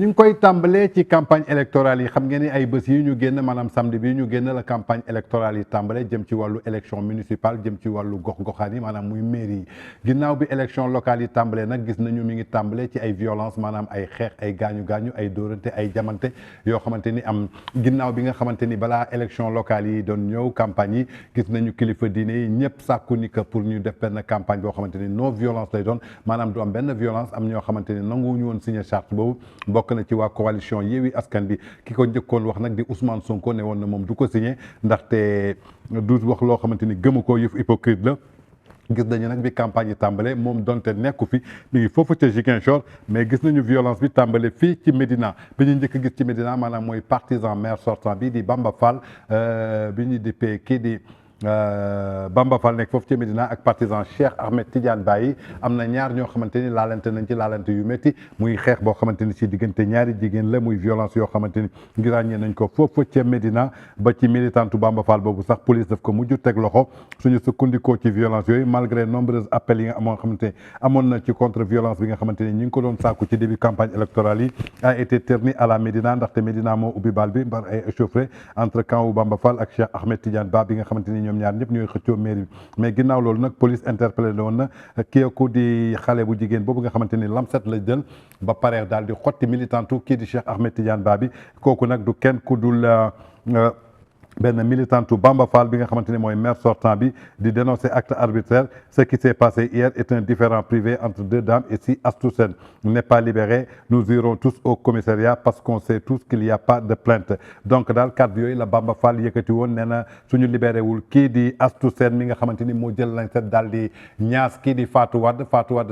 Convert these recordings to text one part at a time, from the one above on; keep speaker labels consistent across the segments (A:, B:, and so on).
A: ñu ngi koy tàmbalee ci campagne électorale yi xam ngeen ni ay bés yi ñu génn maanaam samedi bi ñu génn la campagne électorale yi tàmbale jëm ci wàllu élection municipale jëm ci wàllu gox-goxaan yi maanaam muy mairie yi ginnaaw bi élection locale yi tàmbalee nag gis nañu mi ngi tàmbalee ci ay violence maanaam ay xeex ay gaañu-gaañu ay dóorante ay jamante yoo xamante ni am ginnaaw bi nga xamante ni balaa élection locale yi doon ñëw campagne yi gis nañu kilifa diine yi ñëpp sàkku ni que pour ñu def benn campagne boo xamante ni non violence lay doon maanaam du am benn violence am ñoo xamante ni nanguwuñu woon signé charte boobu bokk na ci waa coalition Yewwi Askan bi ki ko njëkkoon wax nag di Ousmane Sonko ne woon na moom du ko signé ndaxte du wax loo xamante ni gëmu ko yëf hypocrite la gis nañu nag bi campagne yi tàmbale moom donte nekku fi mi ngi foofu ca Ziguinchor mais gis nañu violence bi tàmbale fii ci Médina bi ñu njëkk gis ci Médina maanaam mooy partisan maire sortant bi di Bamba Fall bi ñu dippee kii di Bamba Fall nekk foofu ci Médina ak partisan Cheikh Ahmed Tidiane Baye am na ñaar ñoo xamante ni laalante nañ ci laalante yu métti muy xeex boo xamante ni si diggante ñaari jigéen la muy violence yoo xamante ni ngi ràññee nañ ko foofu ca Médina ba ci militantu Bamba Fall boobu sax police daf ko mujj teg loxo suñu sukkandikoo ci violence yooyu malgré nombreux appels yi nga amoon xamante ne amoon na ci contre violence bi nga xamante ni ñi ngi ko doon sàkku ci début campagne électorale yi a été terni à la Médina ndaxte Médina moo ubbi bal bi mbar ay échauffé entre camp wu Bamba Fall ak Cheikh Ahmed Tidiane Ba bi nga xamante ni ñoom ñaar ñëpp ñooy xëccoo mairie bi mais ginnaaw loolu nag police interpellé woon na kii di xale bu jigéen boobu nga xamante ni lamset la jël ba pare daal di xotti militantu kii di Cheikh Ahmed Tidiane Ba bi kooku nag du kenn ku dul benn militantu Bamba Fall bi nga xamante ni mooy maire sortant bi di dénoncer acte arbitraire ce qui s'est passé hier est un différend privé entre deux dames et si Astou Sène n'est pas libéré nous irons tous au commissariat parce qu'on sait tous qu'il n'y a pas de plainte donc daal kàddu yooyu la Bamba Fall yëkkati woon nee na suñu libéré wul kii di Astou Sène mi nga xamante ni moo jël lañ set daal di ñaas kii di Fatou Wade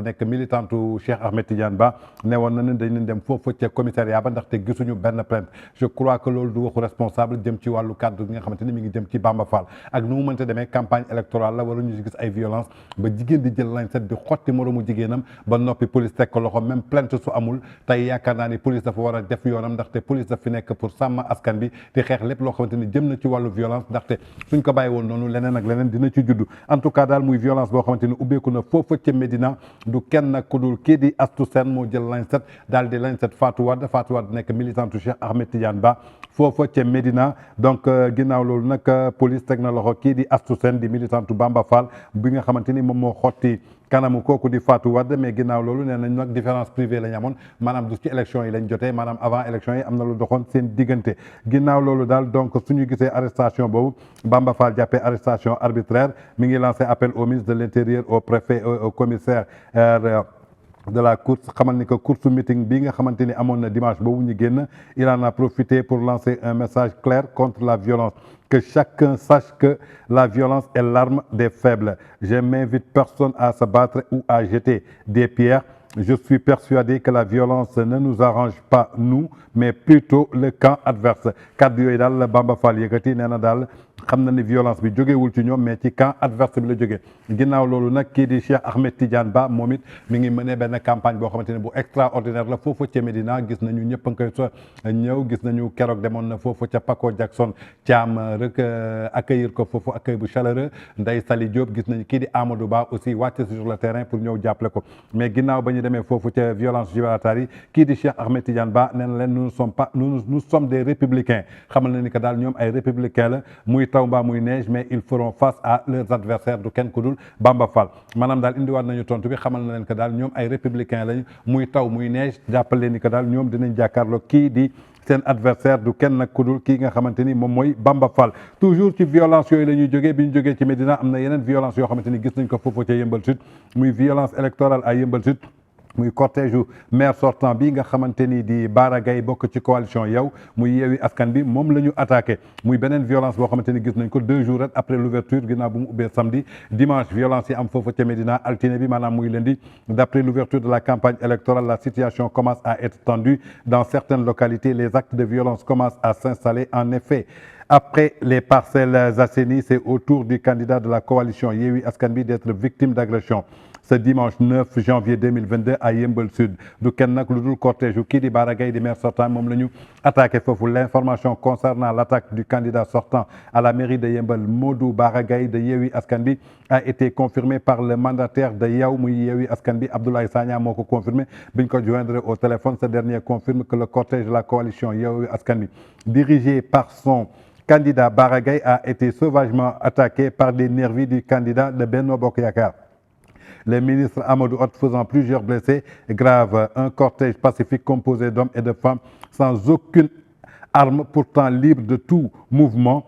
A: nekk militantu Cheikh Ahmed Tidiane Ba ne woon na ne dañu dem foofu ca commissariat ba ndaxte gisuñu benn plainte je crois que loolu du waxu responsable jëm ci wàllu kàddu nga xamante ni mi ngi jëm ci Bamba Fall ak nu mu mënta demee campagne électorale la waruñu ci gis ay violence ba jigéen di jël lañ set di xotti moromu jigéenam ba noppi police teg ko loxo même plainte su amul tey yaakaar naa ni police dafa war a def yoonam ndaxte police daf fi nekk pour sàmm askan bi di xeex lépp loo xamante ni jëm na ci wàllu violence ndaxte suñ ko bàyyi woon noonu leneen ak leneen dina ci juddu en tout cas daal muy violence boo xamante ni ubbeeku na foofa ca Médina du kenn nag ku dul kii di Astou Sène moo jël lañ set daal di lañ set Fatou Wade nekk militantu Cheikh Ahmed Tidiane Ba foofa ca Médina donc ginnaaw loolu nag police teg na loxo kii di Astou Sène di militantu Bamba Fall bi nga xamante ni moom moo xotti kanamu kooku di Fatou Wade mais ginnaaw loolu nee nañ nag différence privée la ñu amoon maanaam du ci élection yi lañ jotee maanaam avant élection yi am na lu doxoon seen diggante ginnaaw loolu daal donc suñu gisee arrestation boobu Bamba Fall jàppee arrestation arbitraire mi ngi lancé appel au ministre de l'Intérieur au préfet au commissaire de la course xamal ni que course meeting bi nga xamante ni amoon na dimanche boobu ñu génn il en a profité pour lancer un message clair contre la violence que chacun sache que la violence est l'arme des faibles je n'invite personne à se battre ou à jeter des pierres je suis persuadé que la violence ne nous arrange pas nous mais plutôt le camp adverse kàddu yooyu daal la Bamba Fall yëkkati nee na daal xam na ni violence bi jógewul ci ñoom mais ci camp adverse bi la jógee ginnaaw loolu nag kii di Cheikh Ahmed Tidiane Ba moom it mi ngi mené benn campagne boo xamante ne bu extraordinaire la foofu ca Médina gis nañu ñëpp a ngi koy so ñëw gis nañu keroog demoon na foofu ca Paco Jackson Thiam rek accueillir ko foofu accueil bu chaleureux Ndeye Sali Diop gis nañu kii di Amadou Ba aussi wàcc sur le terrain pour ñëw jàppale ko mais ginnaaw ba ñu demee foofu ca violence gibraltar yi kii di Cheikh Ahmed Tidiane Ba nee na leen nous sommes des républicains xamal na ni que daal ñoom ay républicains la muy taw mbaa muy neige mais ils feront face à leurs adversaires du kenn ku dul Bamba Fall maanaam daal indiwaat nañu tontu bi xamal na leen que daal ñoom ay républicains lañ muy taw muy neige jàppale ni que daal ñoom dinañ jàkkaarloo kii di seen adversaire du kenn nag ku dul kii nga xamante ni moom mooy Bamba Fall toujours ci violence yooyu la ñuy jógee bi ñu jógee ci Médina am na yeneen violence yoo xamante ni gis nañ ko foofu ca Yeumbeul Sud muy violence électorale à Yeumbeul Sud muy cortège u maire sortant bi nga xamante ni di Bara Gaye bokk ci coalition yow muy Yewwi Askan bi moom la ñu attaqué muy beneen violence boo xamante ni gis nañ ko 2 jours rek après l'ouverture ginnaaw bu mu ubbee samedi dimanche violence yi am foofu ca Médina altine bi maanaam muy lundi d'après l'ouverture de la campagne électorale la situation commence à être tendue dans certaines localités les actes de violence commencent à s'installer en effet après les Parcelles Assainies c'est au tour du candidat de la coalition Yewwi Askan bi d'être victime d'agression ce dimanche 9 janvier 2022 à Yeumbeul Sud du kenn nag lu dul cortège yu kii di Bara Gaye di maire sortant moom la ñu attaqué foofu. L'information concernant l'attaque du candidat sortant à la mairie de Yeumbeul Modou Bara Gaye de Yewwi Askan Wi a été confirmée par le mandataire de Yewwi muy Yewwi Askan Wi Abdoulaye Sagna moo ko confirmé biñ ko joindre au téléphone. Ce dernier confirme que le cortège de la coalition Yewwi Askan Wi dirigé par son candidat Bara Gaye a été sauvagement attaqué par des nervis du candidat de Benno Bokk Yakaar. Le ministre Amadou Hott faisant plusieurs blessés graves. Un cortège pacifique composé d'hommes et de femmes sans aucune arme, pourtant libre de tout mouvement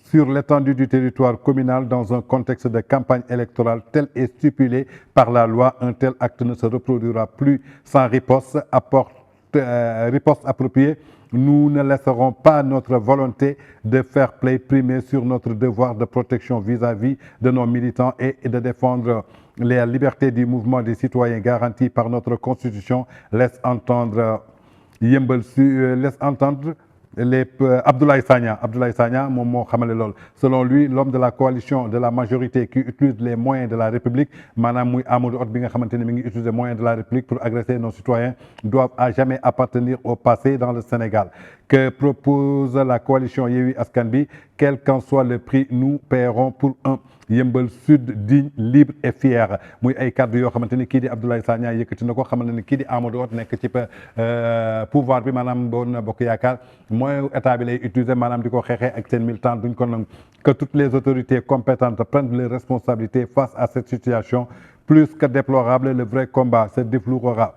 A: sur l'étendue du territoire communal dans un contexte de campagne électorale tel est stipulé par la loi. Un tel acte ne se reproduira plus sans riposte appropriée. Nous ne laisserons pas notre volonté de fair play primer sur notre devoir de protection vis-à-vis de nos militants et de défendre les libertés du mouvement des citoyens garanties par notre Constitution. Laisse entendre Abdoulaye Sagna moom moo xamale lool. Selon lui, l'homme de la coalition de la majorité qui utilise les moyens de la République maanaam muy Amadou Hott bi nga xamante ne mi ngi utiliser moyens de la République pour agresser nos citoyens doivent à jamais appartenir au passé dans le Sénégal. Que propose la coalition Yewwi Askan Wi? Quel qu'en soit le prix, nous paierons pour un Yeumbeul Sud digne, libre et fier. Muy ay kàddu yoo xamante ni kii di Abdoulaye Sagna yëkkati na ko xamal na ni kii di Amadou Hott nekk ci pouvoir bi maanaam Benno Bokk Yaakaar mooy état bi lay utiliser maanaam di ko xeexee ak seen militant duñ ko nangu. Que toutes les autorités compétentes prennent leurs responsabilités face à cette situation plus que déplorable. Le vrai combat se déflourera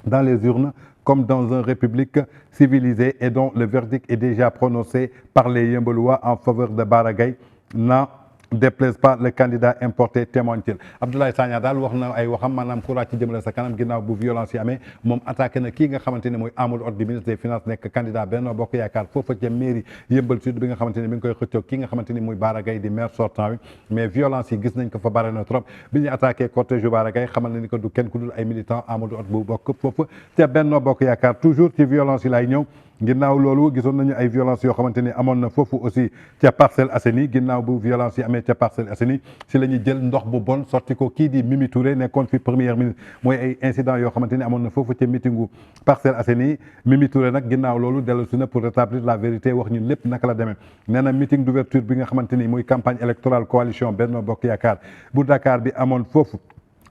A: dans les urnes comme dans une république civilisée et dont le verdict est déjà prononcé par les Yeumbeullois en faveur de Bara Gaye. N'en déplaise pas le candidat importé, témoigne-t-il. Abdoulaye Sagna daal wax na ay waxam maanaam courage ci jëmale sa kanam ginnaaw bu violence yi amee moom attaqué na kii nga xamante ne mooy Amadou Hott di ministre des finances nekk candidat Benno Bokk Yaakaar foofa ca mairie Yeumbeul Sud bi nga xamante ne mi ngi koy xëccoo kii nga xamante ni muy Bara Gaye di maire sortant wi mais violence yi gis nañ ko fa bare na trop bi ñu attaqué cortège yu Bara Gaye xamal na ni ko du kenn ku dul ay militants Amadou Hott bu bokk foofu ca Benno Bokk Yaakaar. Toujours ci violence yi lay ñëw. ginnaaw loolu gisoon nañu ay violence yoo xamante ni amoon na foofu aussi ca Parcelles Assainies ginnaaw bu violence yi amee ca Parcelles Assainies si la ñuy jël ndox bu bon sotti ko kii di Mimi Touré nekkoon fi première ministre mooy ay incident yoo xamante ni amoon na foofu ca meetingu Parcelles Assainies. Mimi Touré nag ginnaaw loolu dellu si na pour rétablir la vérité wax ñun lépp naka la demee. Nee na meeting d'ouverture bi nga xamante ni muy campagne électorale coalition Benno Bokk Yaakaar bu Dakar bi amoon foofu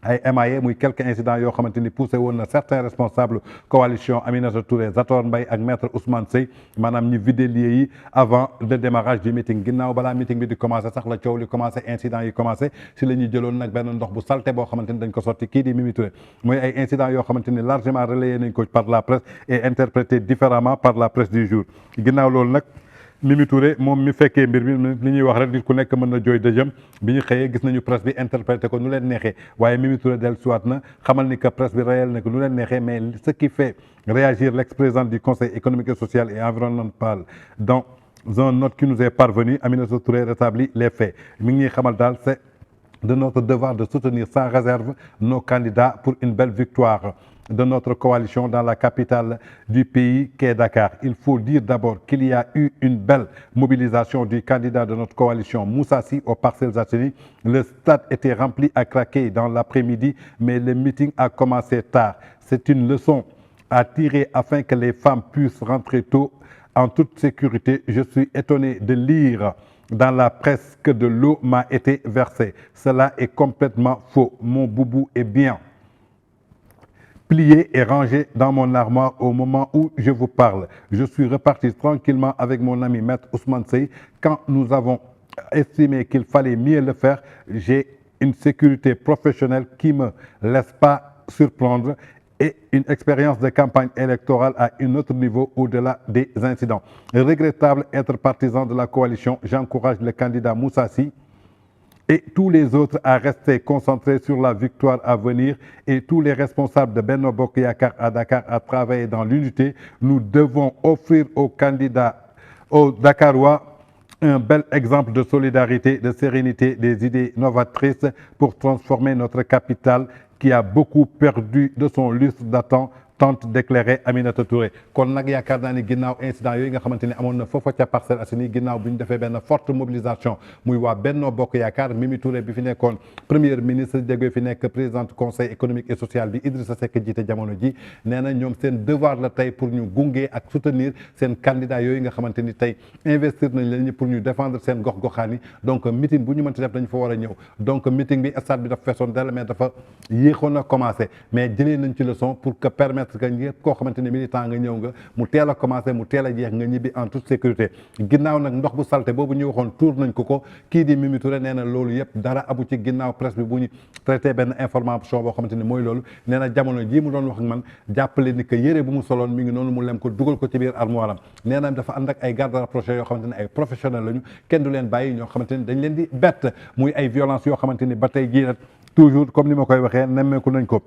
A: ay émaillé muy quelques incidents yoo xamante ni poussé woon na certains responsables coalition Aminata Touré Zator Mbaye ak maître Ousmane Seye maanaam ñi vidé lieux yi avant le démarrage du meeting. ginnaaw balaa meeting bi di commencé sax la coow li commencé incidents yi commencé si la ñuy jëloon nag benn ndox bu salté boo xamante ni dañ ko sotti kii di Mimi Touré mooy ay incidents yoo xamante ni largement relayé nañ ko par la presse et interprété différemment par la presse du jour. ginnaaw loolu nag Mimi Touré moom mi fekkee mbir mi li ñuy wax rek nit ku nekk mën na jooy dëjëm bi ñu xëyee gis nañu presse bi interprété ko nu leen neexee waaye Mimi Touré dellu siwaat na xamal ni que presse bi réel na ko nu leen neexee mais ce qui fait réagir l'ex-président du conseil économique et social et environnemental dans un note qui nous est parvenu, Aminata Touré rétablit les faits. mi ngi ñuy xamal daal c'est de notre devoir de soutenir sans réserve nos candidats pour une belle victoire de notre coalition dans la capitale du pays qu'est Dakar. Il faut dire d'abord qu'il y a eu une belle mobilisation du candidat de notre coalition, Moussa Sy, aux Parcelles Assainies. Le stade était rempli à craquer dans l'après-midi, mais le meeting a commencé tard. C'est une leçon à tirer afin que les femmes puissent rentrer tôt en toute sécurité. Je suis étonné de lire dans la presse que de l'eau m'a été versée. Cela est complètement faux. Mon boubou est bien plié et rangé dans mon armoire au moment où je vous parle. Je suis reparti tranquillement avec mon ami maître Ousmane Seye. Quand nous avons estimé qu'il fallait mieux le faire, j'ai une sécurité professionnelle qui me laisse pas surprendre et une expérience de campagne électorale à un autre niveau au-delà des incidents. Regrettable être partisan de la coalition, j'encourage le candidat Moussa Sy et tous les autres à rester concentrés sur la victoire à venir et tous les responsables de Benno Bokk Yakaar à Dakar à travailler dans l'unité. Nous devons offrir aux candidats, aux Dakarois, un bel exemple de solidarité, de sérénité, des idées novatrices pour transformer notre capitale qui a beaucoup perdu de son lustre datant tente d'éclairer Aminata Touré kon nag yaakaar naa ni ginnaaw incident yooyu nga xamante ni amoon na foofa ca Parcelles Assainies ginnaaw bi ñu defee benn forte mobilisation muy waa Benno Bokk Yaakaar Mimi Touré bi fi nekkoon premier ministre Dièye fi nekk présidente conseil économique et social bi Idrissa Seck jiite jamono ji nee na ñoom seen devoir la tey pour ñu gunge ak soutenir seen candidat yooyu nga xamante ni tey investir nañ leen pour ñu défendre seen gox-goxaan yi donc meeting bu ñu mënti def dañu fa war a ñëw donc meeting bi stade bi dafa feesoon dara mais dafa yéexoon a commencé mais jëlee nañ ci leçon pour que permettre que ñëpp koo xamante ni militant nga ñëw nga mu teel a commencé mu teel a jeex nga ñibbi en toute sécurité ginnaaw nag ndox bu salte boobu ñu waxoon tuur nañ ko kii di Mimi Touré nee na loolu yëpp dara abu ci ginnaaw presse bi bu ñu traité benn information boo xamante ni mooy loolu nee na jamono jii mu doon wax ak man jàppale ni que yére bu mu soloon mi ngi noonu mu lem ko dugal ko ci biir armoire am nee na dafa ànd ak ay garde rapprochés yoo xamante ni ay professionnels lañu kenn du leen bàyyi ñoo xamante ni dañ leen di bett muy ay violence yoo xamante ni ba tey jii nag toujours comme ni ma koy waxee nemmeeku nañ ko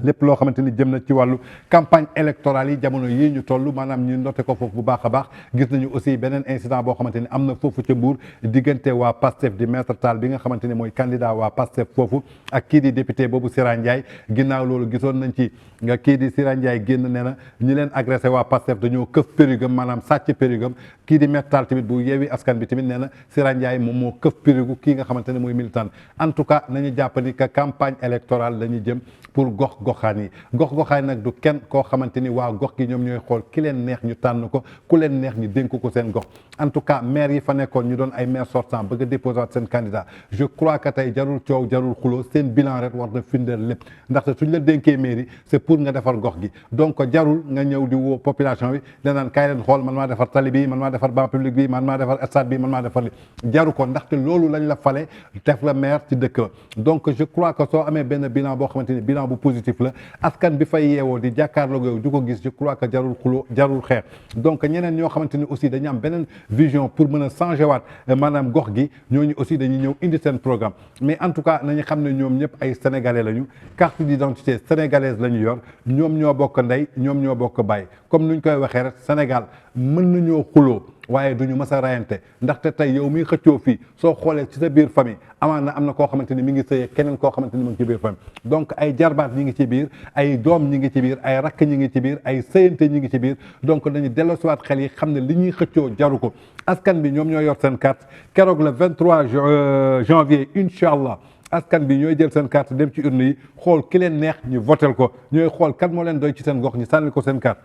A: lépp loo xamante ni jëm na ci wàllu campagne électorale yi jamono yii ñu toll maanaam ñu noté ko foofu bu baax a baax gis nañu aussi beneen incident boo xamante ni am na foofu ca Mbour diggante waa Pastef di Maître Tall bi nga xamante ni mooy candidat waa Pastef foofu ak kii di député boobu Sira Ndiaye ginnaaw loolu gisoon nañ ci nga kii di Sira Ndiaye génn nee na ñi leen agressé waa Pastef dañoo këf périgam maanaam sàcc périgam kii di Maître Tall tamit bu Yewwi Askan bi tamit nee na Sira Ndiaye moom moo këf périgu kii nga xamante ne mooy militant en tout cas nañu jàpp ni que campagne électorale la ñu jëm pour gox-goxaan yi gox-goxaan nag du kenn koo xamante ni waa gox gi ñoom ñooy xool ki leen neex ñu tànn ko ku leen neex ñu dénk ko seen gox en tout cas maire yi fa nekkoon ñu doon ay maire sortant bëgg a déposer seen candidat je crois que tey jarul coow jarul xuloo seen bilan rek war na firndeel lépp ndaxte suñ la dénkee mairie c'est pour nga defar gox gi donc jarul nga ñëw di woo population bi danaan kaay leen xool man maa defar tali bi man maa defar banc public bi man maa defar stade bi man maa defar li jaru ko ndaxte loolu lañ la fale def la maire ci dëkk ba donc je crois que soo amee benn bilan boo xamante ni bilan bu positif la askan bi fay yeewoo di jàkkaarloo yow di ko gis je crois que jarul xuloo jarul xeex donc ñeneen ñoo xamante ni aussi dañu am beneen vision pour mën a changer waat maanaam gox gi ñooñu aussi dañuy ñëw indi seen programme mais en tout cas nañu xam ne ñoom ñëpp ay sénégalais lañu carte d'identité sénégalaise la ñu yor ñoom ñoo bokk ndey ñoom ñoo bokk baay comme nuñ koy waxee rek Sénégal mën nañoo xuloo waaye duñu mës a rayante ndaxte tey yow miy xëccoo fii soo xoolee ci sa biir famille amaan na am na koo xamante ni mi ngi sëyee keneen koo xamante ni mu ngi ci biir famille donc ay jarbaat ñi ngi ci biir ay doom ñi ngi ci biir ay rakk ñi ngi ci biir ay sëyante ñi ngi ci biir donc dañu delloosiwaat xel yi xam ne li ñuy xëccoo jaru ko askan bi ñoom ñoo yor seen carte keroog le 23 janvier incha allah askan bi ñooy jël seen carte dem ci urne yi xool ki leen neex ñu votel ko ñooy xool kan moo leen doy ci seen gox ñu sànni ko seen carte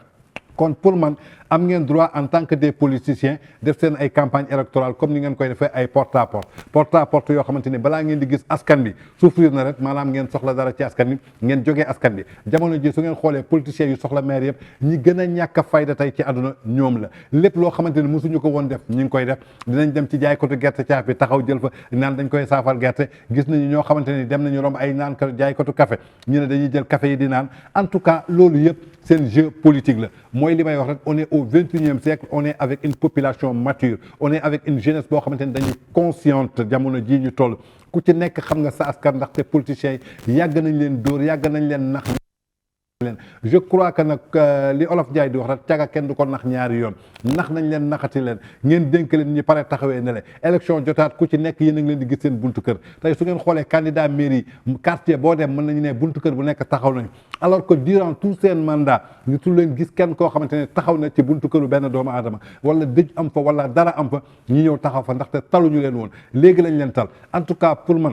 A: kon pour man am ngeen droit en tant que des politiciens def seen ay campagne électorale comme ni ngeen koy defee ay porte à porte yoo xamante ni balaa ngeen di gis askan bi souffrir na rek maanaam ngeen soxla dara ci askan bi ngeen jógee askan bi jamono ji su ngeen xoolee politiciens yu soxla maire yëpp ñi gën a ñàkk a fayda tey ci àdduna ñoom la lépp loo xamante ni mosuñu ko woon def ñi ngi koy def dinañ dem ci jaaykatu gerte caaf bi taxaw jël fa naan dañ koy saafal gerte gis nañu ñoo xamante ni dem nañu romb ay naan jaaykatu café ñu ne dañuy jël café yi di naan en tout cas loolu yëpp seen jeu politique la mooy li may wax rek on est au 21e siècle on est avec une population mature on est avec une jeunesse boo xamante ni dañu consciente jamono jii ñu toll ku ci nekk xam nga sa askan ndaxte politiciens yi yàgg nañ leen dóor yàgg nañ leen nax je crois que nag li olof Njaay di wax rek caga kenn du ko nax ñaari yoon nax nañ leen naxati leen ngeen dénk leen ñi pare taxawee ne le élection jotaat ku ci nekk yéen a ngi leen di gis seen buntu kër tey su ngeen xoolee candidat mairie quartier boo dem mën nañu ne buntu kër bu nekk taxaw nañ alors que durant tout seen mandat ñu tul leen gis kenn koo xamante ne taxaw na ci buntu këru benn doomu aadama wala dëj am fa wala dara am fa ñi ñëw taxaw fa ndaxte taluñu leen woon léegi lañ leen tal en tout cas pour man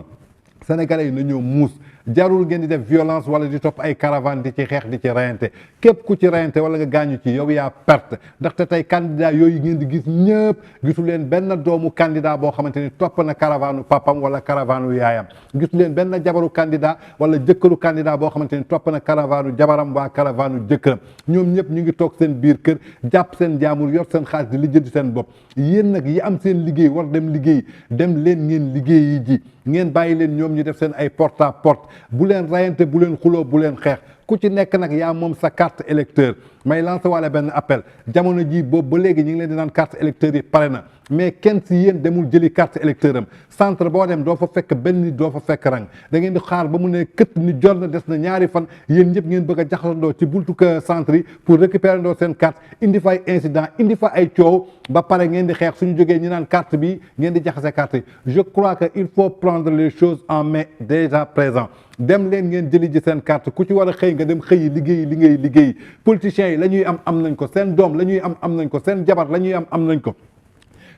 A: sénégalais yi na ñëw muus jarul ngeen di def violence wala di topp ay caravane di ci xeex di ci rayante képp ku ci rayante wala nga gaañu ci yow yaa perte ndaxte tey candidat yooyu ngeen di gis ñëpp gisu leen benn doomu candidat boo xamante ni topp na caravane papam wala caravane yaayam gisu leen benn jabaru candidat wala jëkkëru candidat boo xamante ni topp na caravane jabaram waa caravane jëkkëram ñoom ñëpp ñu ngi toog seen biir kër jàpp seen jaamur yor seen xaalis di lijjanti seen bopp yéen nag yi am seen liggéey war dem liggéey dem leen ngeen liggéey ji ngeen bàyyi leen ñoom ñu def seen ay porte à porte bu leen rayante bu leen xuloo bu leen xeex ku ci nekk nag yaa moom sa carte électeur may lancer wala benn appel jamono ji boobu ba léegi ñu ngi leen di naan carte électeur yi pare na mais kenn si yéen demul jëli carte électeur am centre boo dem doo fa fekk benn nit doo fa fekk rang da ngeen di xaar ba mu ne kët ni jot na des na ñaari fan yéen ñëpp ngeen bëgg a jaxasandoo ci buntu centre yi pour récupérer ndoo seen carte indi fa ay incident indi fa ay coow ba pare ngeen di xeex suñu jógee ñu naan carte bi ngeen di jaxase carte yi je crois que il faut prendre les choses en main déjà présent dem leen ngeen jëli ji seen carte ku ci war a xëy nga dem xëyi liggéeyi li ngay liggéeyi politiciens yi la ñuy am nañ ko seen doom la ñuy am nañ ko seen jabar la ñuy am nañ ko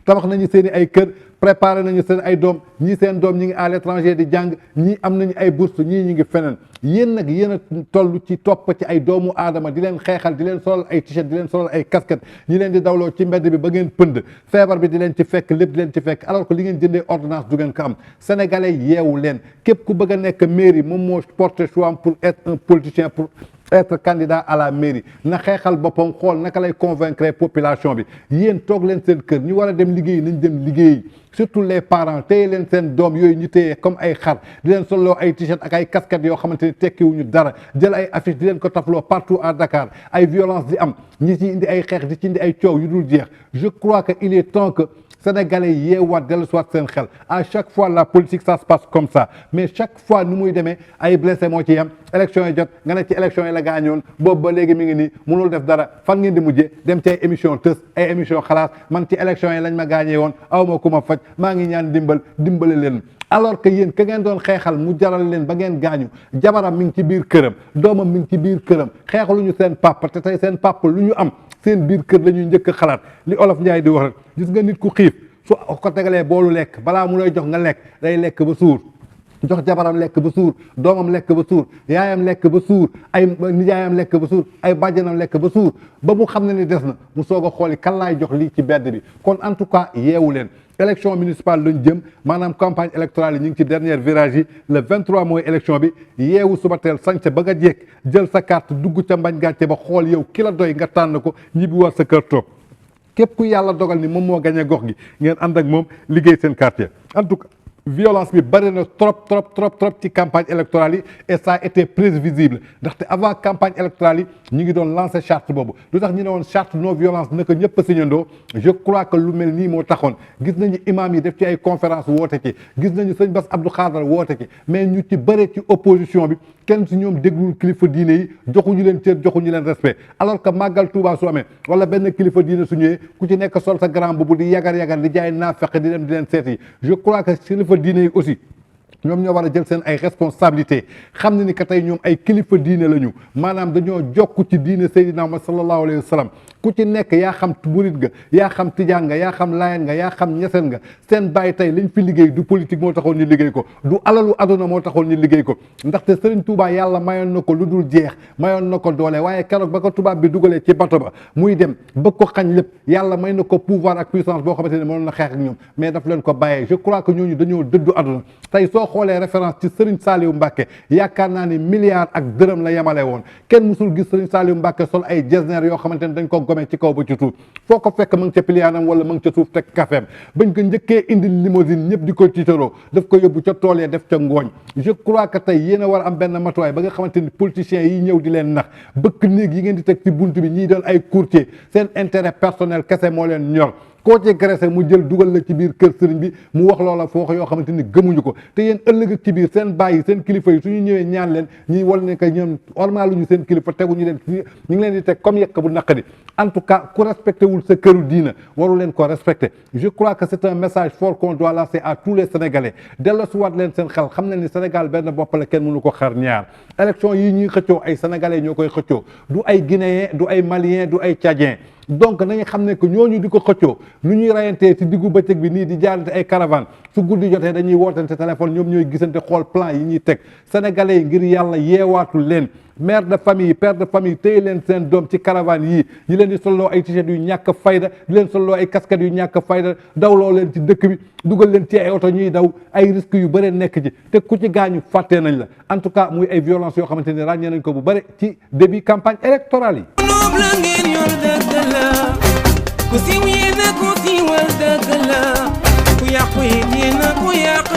A: tabax nañu seen i ay kër préparé nañu seen ay doom ñii seen doom ñi ngi à l'étranger di jàng ñii am nañu ay bourse ñii ñi ngi feneen yéen nag yéen a toll ci topp ci ay doomu aadama di leen xeexal di leen solal ay t-shirt di leen solal ay casquette ñi leen di dawloo ci mbedd bi ba ngeen pënd feebar bi di leen ci fekk lépp di leen ci fekk alors que li ngeen jëndee ordonnance du ngeen ko am sénégalais yeewu leen képp ku bëgg a nekk mairie moom moo porté choix pour être un politicien pour être candidat à la mairie na xeexal boppam xool naka lay convaincre population bi yéen toog leen seen kër ñu war a dem liggéey nañ dem liggéey surtout les parents téye leen seen doom yooyu ñu téye comme ay xar di leen solloo ay t-shirt ak ay casquettes yoo xamante ni tekkiwuñu dara jël ay affiche di leen ko tafloo partout à Dakar ay violence di am ñi ci indi ay xeex di ci indi ay coow yu dul jeex je crois que il est temps que Sénégalais yeewaat dellu soit seen xel à chaque fois la politique ça se passe comme ça mais chaque fois nu muy demee ay blessé moo ci yem élection yi jot nga ne ci élection yi la gaañoon boobu ba léegi mi ngi nii mënul def dara fan ngeen di mujjee dem ci ay émission tës ay émission xalaas man ci élection yi lañ ma gaañee woon aw ma ku ma faj maa ngi ñaan dimbale leen alors que yéen ka ngeen doon xeexal mu jaral leen ba ngeen gaañu jabaram mi ngi ci biir këram doomam mi ngi ci biir këram xeexaluñu seen papa te tey seen papa lu ñu am seen biir kër la ñuy njëkk a xalaat li olof Njaay di wax rek gis nga nit ku xiif su ko tegalee boolu lekk balaa mu lay jox nga lekk day lekk ba suur jox jabaram lekk ba suur doomam lekk ba suur yaayam lekk ba suur ay nijaayam lekk ba suur ay bàjjanam lekk ba suur ba mu xam ne ni des na mu soog a xooli kan laay jox lii ci bedd bi kon en tout cas yeewu leen élection municipale lañ jëm maanaam campagne électorale yi ñu ngi ci dernier virage yi le 23 mooy élection bi yeewu suba teel sañca ba nga jekk jël sa carte dugg ca mbañ gàcce ba xool yow ki la doy nga tànn ko ñibbi war sa kër toog képp ku yàlla dogal ni moom moo gañe gox gi ngeen ànd ak moom liggéey seen quartier en tout cas violence bi bëri na trop ci campagne électorale yi et ça a été prévisible ndaxte avant campagne électorale yi ñu ngi doon lancer charte boobu lu tax ñu ne woon charte non violence naka ñëpp a signandoo je crois que lu mel nii moo taxoon gis nañu imam yi def ci ay conférence woote ci gis nañu sëñ Bass Abdou Khadre woote ci mais ñu ci bëre ci opposition bi kenn si ñoom déglul kilifa diine yi joxuñu leen cër joxuñu leen respect alors que màggal Touba su amee wala benn kilifa diine su ñëwee ku ci nekk sol sa grand boobu di yagar di jaay naafeq di dem di leen seeti je crois que kilifa diine yi aussi ñoom ñoo war a jël seen ay responsabilité xam ne ni que tey ñoom ay kilifa diine la ñu maanaam dañoo jokk ci diine Seydina Muhammad sallallahu alayhi wa sallam ku ci nekk yaa xam murit nga yaa xam tijaan nga yaa xam layen nga yaa xam ñeseen nga seen bàyyi tey liñ fi liggéey du politique moo taxoon ñu liggéey ko du alalu aduna moo taxoon ñu liggéey ko ndaxte Serigne Touba yàlla mayoon na ko lu dul jeex mayoon na ko doole waaye keroog ba ko tubaab bi dugalee ci bato ba muy dem ba ko xañ lépp yàlla may na ko pouvoir ak puissance boo xamante ne mënoon na xeex ak ñoom mais daf leen ko bàyyee je crois que ñooñu dañoo dëddu aduna tey soo xoolee référence ci Serigne Saliou Mbacké yaakaar naa ni milliard ak dërëm la yemale woon kenn musul gis Serigne Saliou Mbacké sol ay jesner yoo xamante ne dañ ko gome ci kaw ba ci suuf foo ko fekk ma ngi ca piliyaanam wala ma ngi ca suuf teg kafeem bañ ko njëkkee indi limousine ñëpp di ko tiitaroo daf ko yóbbu ca tool ya def ca ngooñ je crois que tey yéen a war a am benn matuwaay ba nga xamante ni politiciens yi ñëw di leen nax bëkk néeg yi ngeen di teg ci bunt bi ñii doon ay courtier seen intérêt personnel kese moo leen ñor koo ci graissé mu jël dugal la ci biir kër sëriñ bi mu wax loola foox yoo xamante ni gëmuñu ko te yéen ëllëg ci biir seen bàyyi seen kilifa yi suñu ñëwee ñaan leen ñi wal ne que ñoom ormaaluñu seen kilifa teguñu leen ñu ngi leen di teg comme yekk bu naqadi en tout cas ku respecté wul sa këru diina waru leen ko respecté je crois que c'est un message fort qu'on doit lancer à tous les Sénégalais delloosiwaat leen seen xel xam ne ni Sénégal benn bopp la kenn mënu ko xar ñaar élection yi ñuy xëccoo ay Sénégalais ñoo koy xëccoo du ay Guinéen du ay Malien du ay Tchadien donc nañu xam ne que ñooñu di ko xëccoo nu ñuy rayantee ci diggu bëccëg bi nii di jaarante ay caravane su guddi jotee dañuy wootante téléphone ñoom ñooy gisante xool plan yi ñuy teg sénégalais yi ngir yàlla yeewaatul leen mère de famille père de famille téye leen seen doom ci caravane yii ñi leen di solloo ay t-shirt yu ñàkk fayda di leen solloo ay casquettes yu ñàkk fayda dawloo leen ci dëkk bi dugal leen ci ay oto ñuy daw ay risques yu bëri nekk ci te ku ci gaañu fàttee nañ la en tout cas muy ay violence yoo xamante ni ràññee nañ ko bu bëri ci début campagne électorale yi
B: ku siiw yéena ku siiwal dëgg la ku yàqu yéena ku yàq